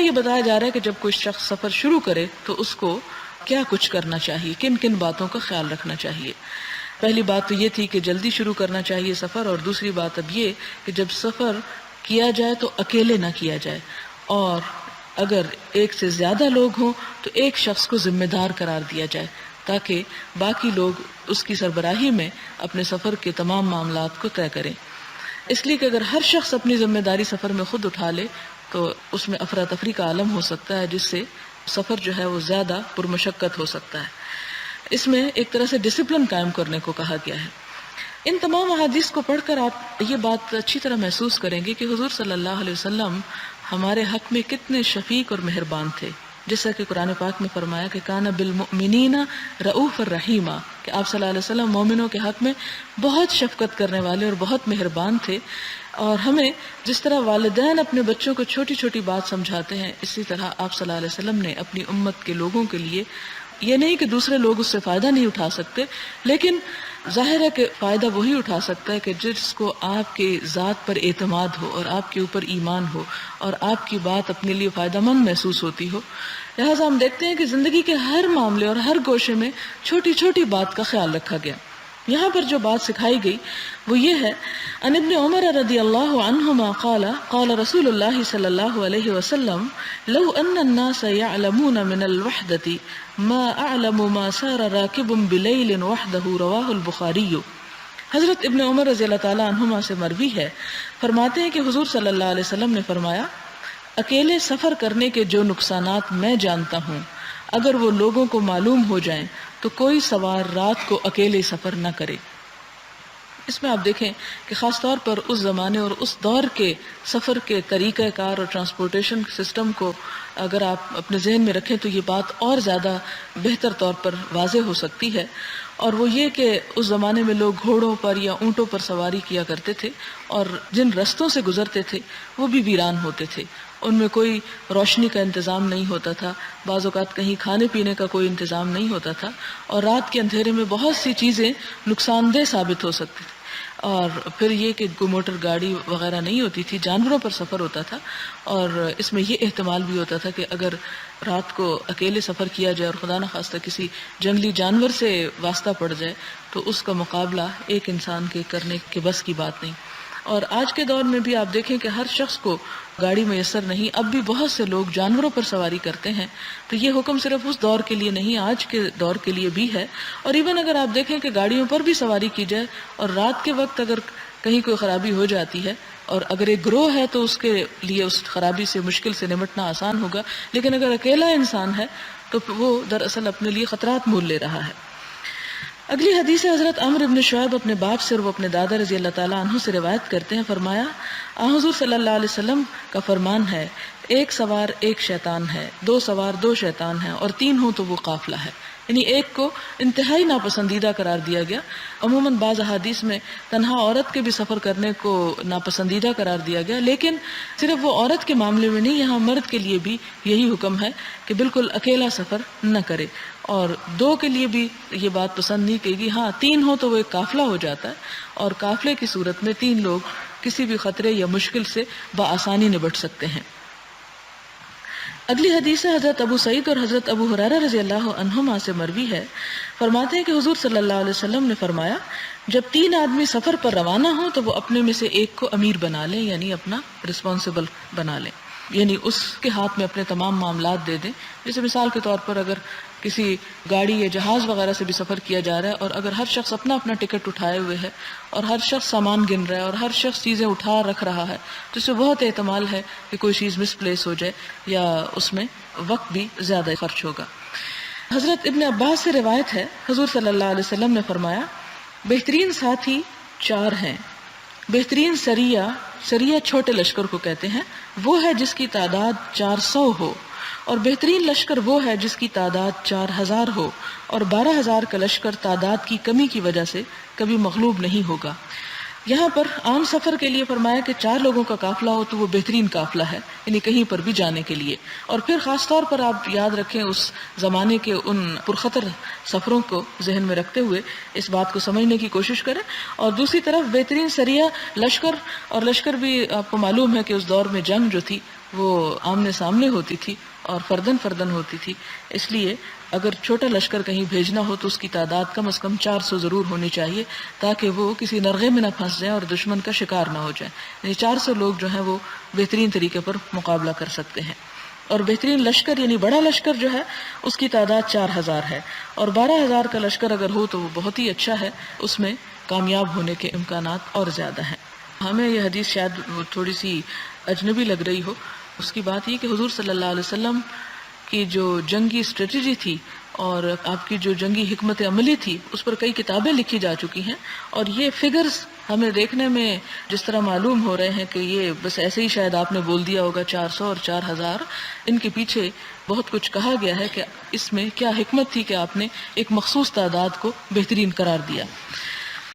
یہ بتایا جا رہا ہے کہ جب کوئی شخص سفر شروع کرے تو اس کو کیا کچھ کرنا چاہیے، کن کن باتوں کا خیال رکھنا چاہیے۔ پہلی بات تو یہ تھی کہ جلدی شروع کرنا چاہیے سفر، اور دوسری بات اب یہ کہ جب سفر کیا جائے تو اکیلے نہ کیا جائے، اور اگر ایک سے زیادہ لوگ ہوں تو ایک شخص کو ذمہ دار قرار دیا جائے تاکہ باقی لوگ اس کی سربراہی میں اپنے سفر کے تمام معاملات کو طے کریں۔ اس لیے کہ اگر ہر شخص اپنی ذمہ داری سفر میں خود اٹھا لے تو اس میں افراتفری کا عالم ہو سکتا ہے، جس سے سفر جو ہے وہ زیادہ پرمشقت ہو سکتا ہے۔ اس میں ایک طرح سے ڈسپلن قائم کرنے کو کہا گیا ہے۔ ان تمام احادیث کو پڑھ کر آپ یہ بات اچھی طرح محسوس کریں گے کہ حضور صلی اللہ علیہ وسلم ہمارے حق میں کتنے شفیق اور مہربان تھے، جیسا کہ قرآن پاک میں فرمایا کہ کان بالمؤمنین رؤوف الرحیم، کہ آپ صلی اللہ علیہ وسلم مومنوں کے حق میں بہت شفقت کرنے والے اور بہت مہربان تھے۔ اور ہمیں جس طرح والدین اپنے بچوں کو چھوٹی چھوٹی بات سمجھاتے ہیں، اسی طرح آپ صلی اللہ علیہ وسلم نے اپنی امت کے لوگوں کے لیے، یہ نہیں کہ دوسرے لوگ اس سے فائدہ نہیں اٹھا سکتے، لیکن ظاہر ہے کہ فائدہ وہی اٹھا سکتا ہے کہ جس کو آپ کے ذات پر اعتماد ہو اور آپ کے اوپر ایمان ہو اور آپ کی بات اپنے لیے فائدہ مند محسوس ہوتی ہو۔ لہٰذا ہم دیکھتے ہیں کہ زندگی کے ہر معاملے اور ہر گوشے میں چھوٹی چھوٹی بات کا خیال رکھا گیا۔ یہاں پر جو بات سکھائی گئی وہ یہ ہے، ان ابن عمر رضی اللہ عنہما قال قال رسول اللہ صلی اللہ علیہ وسلم لو ان الناس يعلمون من الوحدة ما اعلم ما سار راكب بليل وحده رواه البخاری۔ حضرت ابن عمر رضی اللہ تعالی عنہما سے مروی ہے، فرماتے ہیں کہ حضور صلی اللہ علیہ وسلم نے فرمایا، اکیلے سفر کرنے کے جو نقصانات میں جانتا ہوں اگر وہ لوگوں کو معلوم ہو جائیں تو کوئی سوار رات کو اکیلے سفر نہ کرے۔ اس میں آپ دیکھیں کہ خاص طور پر اس زمانے اور اس دور کے سفر کے طریقہ کار اور ٹرانسپورٹیشن سسٹم کو اگر آپ اپنے ذہن میں رکھیں تو یہ بات اور زیادہ بہتر طور پر واضح ہو سکتی ہے، اور وہ یہ کہ اس زمانے میں لوگ گھوڑوں پر یا اونٹوں پر سواری کیا کرتے تھے، اور جن رستوں سے گزرتے تھے وہ بھی ویران ہوتے تھے، ان میں کوئی روشنی کا انتظام نہیں ہوتا تھا، بعض اوقات کہیں کھانے پینے کا کوئی انتظام نہیں ہوتا تھا، اور رات کے اندھیرے میں بہت سی چیزیں نقصان دہ ثابت ہو سکتی تھیں۔ اور پھر یہ کہ کوئی موٹر گاڑی وغیرہ نہیں ہوتی تھی، جانوروں پر سفر ہوتا تھا، اور اس میں یہ احتمال بھی ہوتا تھا کہ اگر رات کو اکیلے سفر کیا جائے اور خدا نخواستہ کسی جنگلی جانور سے واسطہ پڑ جائے تو اس کا مقابلہ ایک انسان کے کرنے کے بس کی بات نہیں۔ اور آج کے دور میں بھی آپ دیکھیں کہ ہر شخص کو گاڑی میسر نہیں، اب بھی بہت سے لوگ جانوروں پر سواری کرتے ہیں، تو یہ حکم صرف اس دور کے لیے نہیں، آج کے دور کے لیے بھی ہے۔ اور ایون اگر آپ دیکھیں کہ گاڑیوں پر بھی سواری کی جائے اور رات کے وقت اگر کہیں کوئی خرابی ہو جاتی ہے، اور اگر ایک گروہ ہے تو اس کے لیے اس خرابی سے مشکل سے نمٹنا آسان ہوگا، لیکن اگر اکیلا انسان ہے تو وہ دراصل اپنے لیے خطرات مول لے رہا ہے۔ اگلی حدیث حضرت عمرو بن شعیب اپنے باپ سے اور وہ اپنے دادا رضی اللہ تعالیٰ عنہ سے روایت کرتے ہیں، فرمایا حضور صلی اللہ علیہ وسلم کا فرمان ہے، ایک سوار ایک شیطان ہے، دو سوار دو شیطان ہیں، اور تین ہوں تو وہ قافلہ ہے۔ یعنی ایک کو انتہائی ناپسندیدہ قرار دیا گیا۔ عموماً بعض احادیث میں تنہا عورت کے بھی سفر کرنے کو ناپسندیدہ قرار دیا گیا، لیکن صرف وہ عورت کے معاملے میں نہیں، یہاں مرد کے لیے بھی یہی حکم ہے کہ بالکل اکیلا سفر نہ کرے، اور دو کے لیے بھی یہ بات پسند نہیں کی گئی۔ ہاں تین ہو تو وہ ایک قافلہ ہو جاتا ہے، اور قافلے کی صورت میں تین لوگ کسی بھی خطرے یا مشکل سے بآسانی نبٹ سکتے ہیں۔ اگلی حدیث حضرت ابو سعید اور حضرت ابو ہریرہ رضی اللہ عنہما سے مروی ہے، فرماتے ہیں کہ حضور صلی اللہ علیہ وسلم نے فرمایا، جب تین آدمی سفر پر روانہ ہوں تو وہ اپنے میں سے ایک کو امیر بنا لیں، یعنی اپنا رسپانسبل بنا لیں، یعنی اس کے ہاتھ میں اپنے تمام معاملات دے دیں۔ جیسے مثال کے طور پر اگر کسی گاڑی یا جہاز وغیرہ سے بھی سفر کیا جا رہا ہے، اور اگر ہر شخص اپنا اپنا ٹکٹ اٹھائے ہوئے ہے اور ہر شخص سامان گن رہا ہے اور ہر شخص چیزیں اٹھا رکھ رہا ہے، تو اس سے بہت احتمال ہے کہ کوئی چیز مس پلیس ہو جائے یا اس میں وقت بھی زیادہ خرچ ہوگا۔ حضرت ابن عباس سے روایت ہے، حضور صلی اللہ علیہ وسلم نے فرمایا، بہترین ساتھی چار ہیں۔ بہترین سریہ چھوٹے لشکر کو کہتے ہیں، وہ ہے جس کی تعداد 400 ہو، اور بہترین لشکر وہ ہے جس کی تعداد 4000 ہو، اور 12000 کا لشکر تعداد کی کمی کی وجہ سے کبھی مغلوب نہیں ہوگا۔ یہاں پر عام سفر کے لیے فرمایا کہ 4 لوگوں کا قافلہ ہو تو وہ بہترین قافلہ ہے، یعنی کہیں پر بھی جانے کے لیے۔ اور پھر خاص طور پر آپ یاد رکھیں اس زمانے کے ان پرخطر سفروں کو ذہن میں رکھتے ہوئے اس بات کو سمجھنے کی کوشش کریں۔ اور دوسری طرف بہترین سریہ لشکر، اور لشکر بھی آپ کو معلوم ہے کہ اس دور میں جنگ جو تھی وہ آمنے سامنے ہوتی تھی اور فردن فردن ہوتی تھی. اس لیے اگر چھوٹا لشکر کہیں بھیجنا ہو تو اس کی تعداد کم از کم 400 ضرور ہونی چاہیے تاکہ وہ کسی نرغے میں نہ پھنس جائیں اور دشمن کا شکار نہ ہو جائیں. یعنی 400 لوگ جو ہیں وہ بہترین طریقے پر مقابلہ کر سکتے ہیں. اور بہترین لشکر یعنی بڑا لشکر جو ہے اس کی تعداد 4000 ہے، اور 12000 کا لشکر اگر ہو تو وہ بہت ہی اچھا ہے، اس میں کامیاب ہونے کے امکانات اور زیادہ ہیں. ہمیں یہ حدیث شاید تھوڑی سی اجنبی لگ رہی ہو. اس کی بات یہ کہ حضور صلی اللہ علیہ وسلم کی جو جنگی اسٹریٹجی تھی اور آپ کی جو جنگی حکمت عملی تھی اس پر کئی کتابیں لکھی جا چکی ہیں، اور یہ فگرز ہمیں دیکھنے میں جس طرح معلوم ہو رہے ہیں کہ یہ بس ایسے ہی شاید آپ نے بول دیا ہوگا 400 اور 4000، ان کے پیچھے بہت کچھ کہا گیا ہے کہ اس میں کیا حکمت تھی کہ آپ نے ایک مخصوص تعداد کو بہترین قرار دیا.